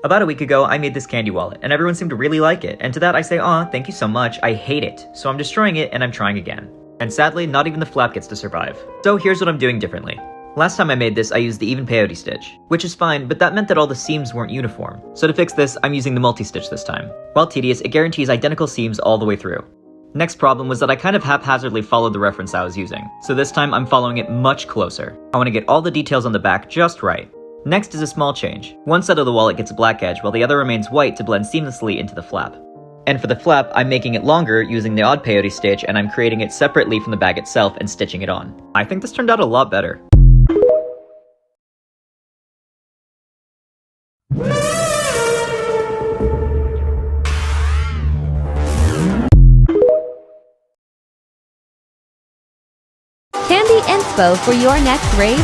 About a week ago, I made this candy wallet, and everyone seemed to really like it, and to that I say, aw, thank you so much, I hate it. So I'm destroying it, and I'm trying again. And sadly, not even the flap gets to survive. So here's what I'm doing differently. Last time I made this, I used the even peyote stitch, which is fine, but that meant that all the seams weren't uniform. So to fix this, I'm using the multi-stitch this time. While tedious, it guarantees identical seams all the way through. Next problem was that I kind of haphazardly followed the reference I was using, so this time I'm following it much closer. I want to get all the details on the back just right. Next is a small change. One side of the wallet gets a black edge while the other remains white to blend seamlessly into the flap. And for the flap, I'm making it longer using the odd peyote stitch, and I'm creating it separately from the bag itself and stitching it on. I think this turned out a lot better. Kandi inspo for your next rave.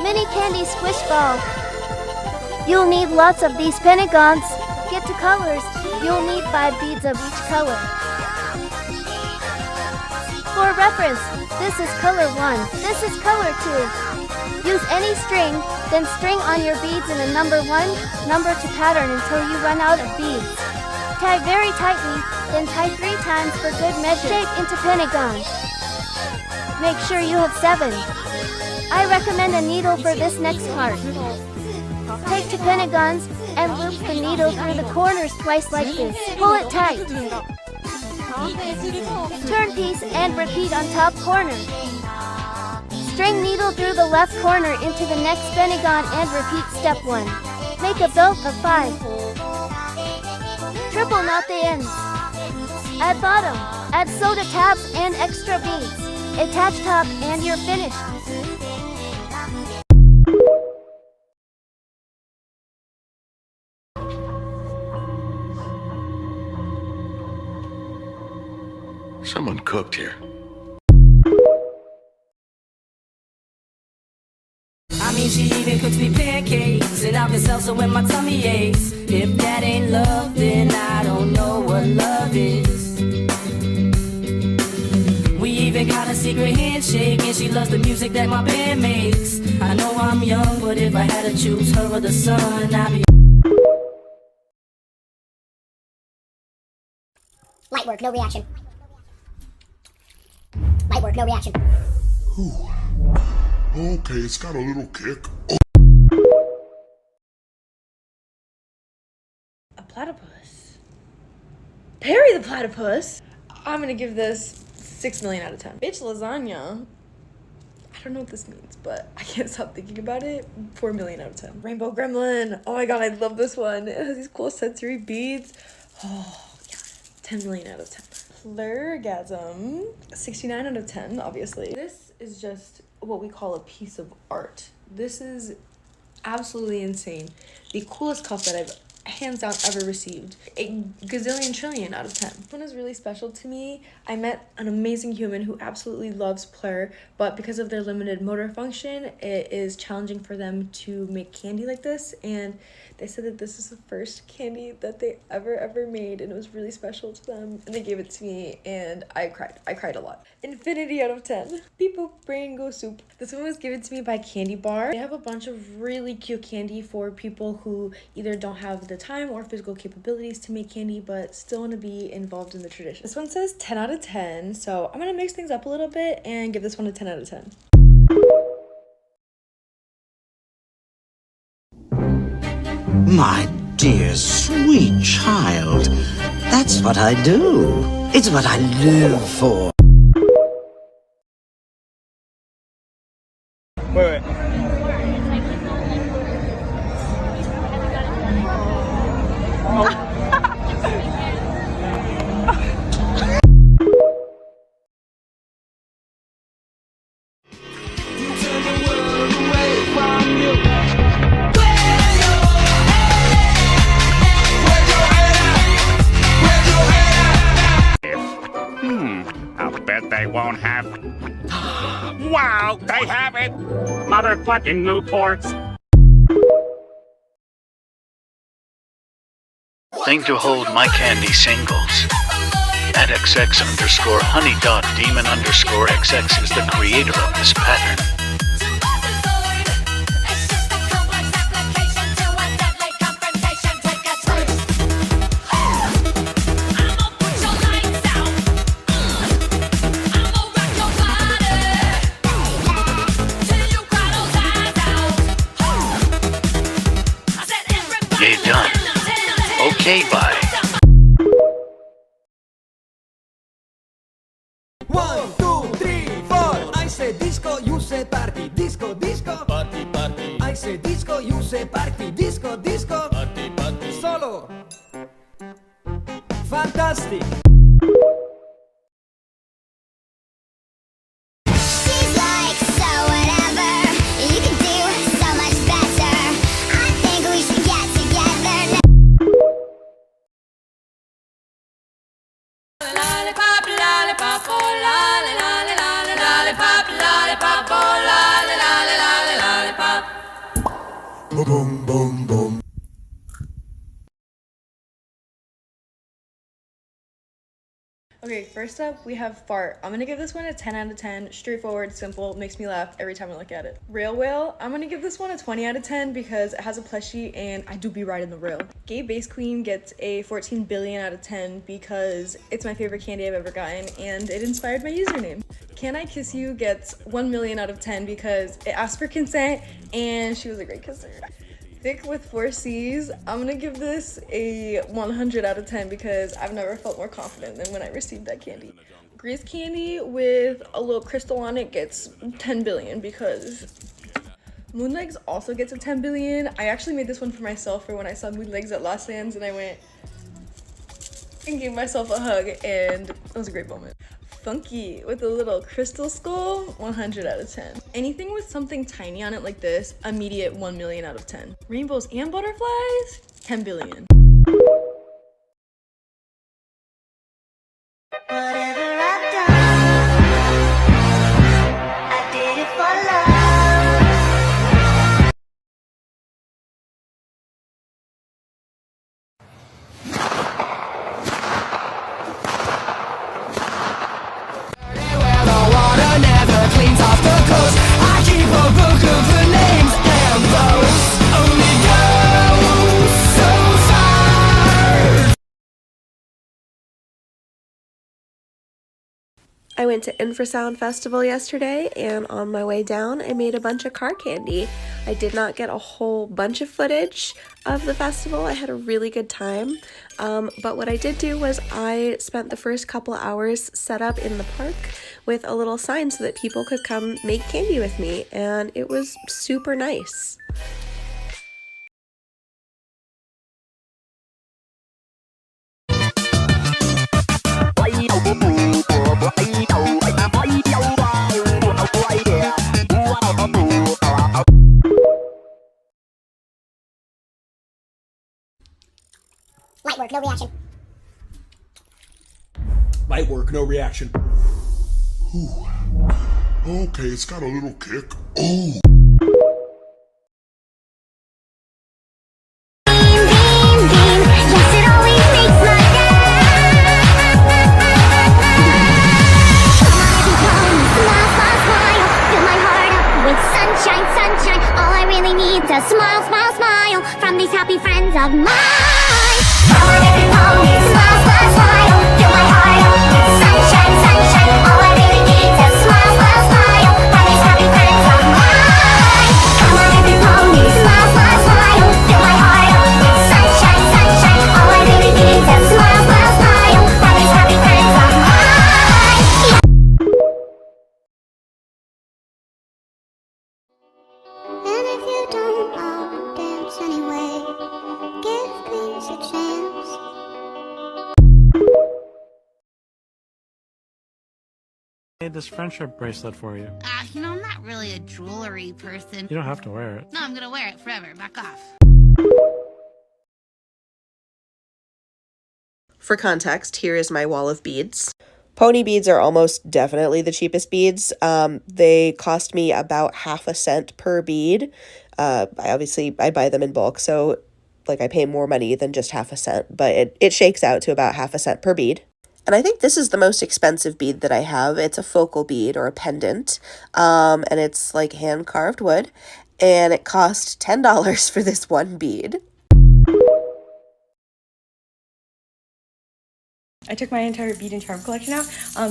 Mini candy squish ball. You'll need lots of these pentagons. Get to colors. You'll need 5 beads of each color. For reference, this is color 1, this is color 2. Use any string, then string on your beads in a number 1, number to pattern until you run out of beads. Tie very tightly, then tie 3 times for good measure. Shape into pentagon. Make sure you have 7. I recommend a needle for this next part. Take 2 pentagons and loop the needle through the corners twice like this. Pull it tight. Turn piece and repeat on top corner. String needle through the left corner into the next pentagon and repeat step 1. Make a belt of 5. Triple knot the ends. At bottom, add soda tabs and extra beads. Attach top and you're finished. Someone cooked here. I mean, she even cooks me pancakes, and I've been salsa when my tummy aches. If that ain't love, then I don't know what love is. We even got a secret handshake, and she loves the music that my band makes. I know I'm young, but if I had to choose her or the sun, I'd be... Light work, no reaction. Light work, no reaction. Ooh. Okay, it's got a little kick. A platypus. Perry the platypus? I'm gonna give this 6 million out of 10. Bitch lasagna. I don't know what this means, but I can't stop thinking about it. 4 million out of 10. Rainbow gremlin. Oh my god, I love this one. It has these cool sensory beads. Oh, yeah. 10 million out of 10. Plurgasm. 69 out of 10, obviously. This is just what we call a piece of art. This is absolutely insane. The coolest cup that I've hands down ever received. A gazillion trillion out of 10. This one is really special to me. I met an amazing human who absolutely loves Plur, but because of their limited motor function, it is challenging for them to make candy like this, and they said that this is the first candy that they ever made, and it was really special to them, and they gave it to me, and I cried a lot. Infinity out of 10. Beep boop, brain go soup. This one was given to me by Candy Bar. They have a bunch of really cute candy for people who either don't have the time or physical capabilities to make candy, but still want to be involved in the tradition. This one says 10 out of 10, so I'm gonna mix things up a little bit and give this one a 10 out of 10. My dear, sweet child, that's what I do. It's what I live for. Wait. You I have it? Motherfucking Newports. Thing to hold my candy singles. At XX_honey.demon_XX is the creator of this pattern. Yay, done. Okay, bye. 1, 2, 3, 4. I say disco, you say party. Disco, disco. Party, party. I say disco, you say party. Disco, disco. Party, party. Solo. Fantastic. She's like, so whatever. You can do so much better. I think we should get together now. Lollipop, lollipop, oh lolly, lolly, lolly, lollipop, lollipop, oh lolly, lolly, lolly, lollipop. Boom, boom, boom. Okay, first up, we have Fart. I'm gonna give this one a 10 out of 10. Straightforward, simple, makes me laugh every time I look at it. Rail Whale, I'm gonna give this one a 20 out of 10 because it has a plushie and I do be riding the rail. Gay Bass Queen gets a 14 billion out of 10 because it's my favorite candy I've ever gotten and it inspired my username. Can I Kiss You gets 1 million out of 10 because it asked for consent and she was a great kisser. Thick with 4 C's, I'm gonna give this a 100 out of 10 because I've never felt more confident than when I received that candy. Grease candy with a little crystal on it gets 10 billion because Moonlegs also gets a 10 billion. I actually made this one for myself for when I saw Moonlegs at Los Angeles and I went and gave myself a hug and it was a great moment. Funky with a little crystal skull, 100 out of 10. Anything with something tiny on it like this, immediate 1 million out of 10. Rainbows and butterflies, 10 billion. Whatever I've done, I did it for love. I went to Infrasound Festival yesterday, and on my way down, I made a bunch of car candy. I did not get a whole bunch of footage of the festival. I had a really good time, but what I did do was I spent the first couple hours set up in the park with a little sign so that people could come make candy with me, and it was super nice. Light work, no reaction. Light work, no reaction. Ooh. Okay, it's got a little kick. Oh. Smile, smile, smile from these happy friends of mine. Come on, everybody, smile, smile, smile. Fill my heart up with sunshine, sunshine. All I really need is a smile, smile, smile from these happy friends of mine. Come on, everybody, smile, smile, smile. Fill my heart up with sunshine, sunshine. All I really need is a smile, smile, smile from these happy friends of mine. And if you don't know, dance anyway. Give peace a chance. I made this friendship bracelet for you. You know, I'm not really a jewelry person. You don't have to wear it. No, I'm gonna wear it forever. Back off. For context, here is my wall of beads. Pony beads are almost definitely the cheapest beads. They cost me about 1/2 cent per bead. I buy them in bulk, so like I pay more money than just 1/2 cent, but it shakes out to about 1/2 cent per bead. And I think this is the most expensive bead that I have. It's a focal bead or a pendant, and it's like hand-carved wood, and it cost $10 for this one bead. I took my entire bead and charm collection out,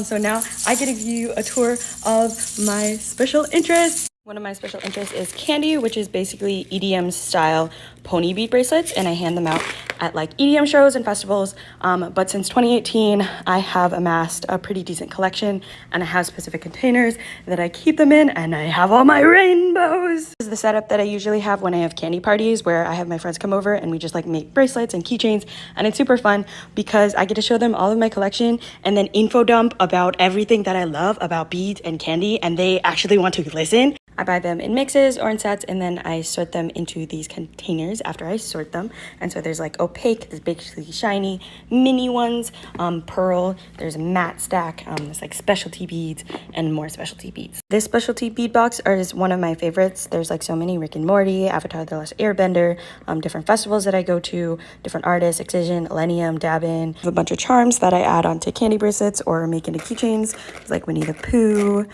so now I get to give you a tour of my special interests. One of my special interests is Kandi, which is basically EDM style pony bead bracelets, and I hand them out at like EDM shows and festivals. But since 2018, I have amassed a pretty decent collection, and I have specific containers that I keep them in, and I have all my rainbows. This is the setup that I usually have when I have Kandi parties, where I have my friends come over and we just like make bracelets and keychains, and it's super fun because I get to show them all of my collection and then info dump about everything that I love about beads and Kandi, and they actually want to listen. I buy them in mixes or in sets, and then I sort them into these containers after I sort them. And so there's like opaque, there's basically shiny, mini ones, pearl, there's a matte stack, there's like specialty beads and more specialty beads. This specialty bead box is one of my favorites. There's like so many: Rick and Morty, Avatar The Last Airbender, different festivals that I go to, different artists, Excision, Millennium, Dabin. I have a bunch of charms that I add onto Kandi bracelets or make into keychains, like Winnie the Pooh,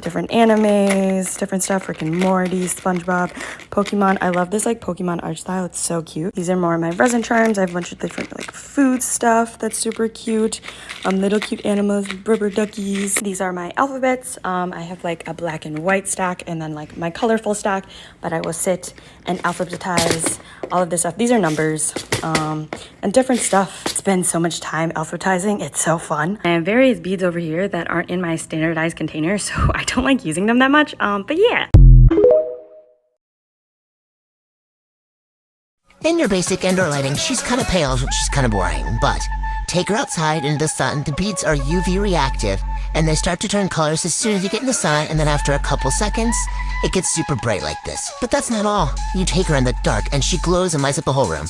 different animes, different stuff, Rick and Morty, SpongeBob, Pokemon. I love this like Pokemon art style. It's so cute. These are more of my resin charms. I have a bunch of different like food stuff that's super cute. Little cute animals, rubber duckies. These are my alphabets. I have like a black and white stack and then like my colorful stack, but I will sit and alphabetize all of this stuff. These are numbers and different stuff. It's been so much time alphabetizing. It's so fun. I have various beads over here that aren't in my standardized container, so I don't like using them that much, but yeah. In your basic indoor lighting, she's kind of pale, which is kind of boring, but take her outside into the sun. The beads are UV reactive, and they start to turn colors as soon as you get in the sun, and then after a couple seconds, it gets super bright like this. But that's not all. You take her in the dark, and she glows and lights up the whole room.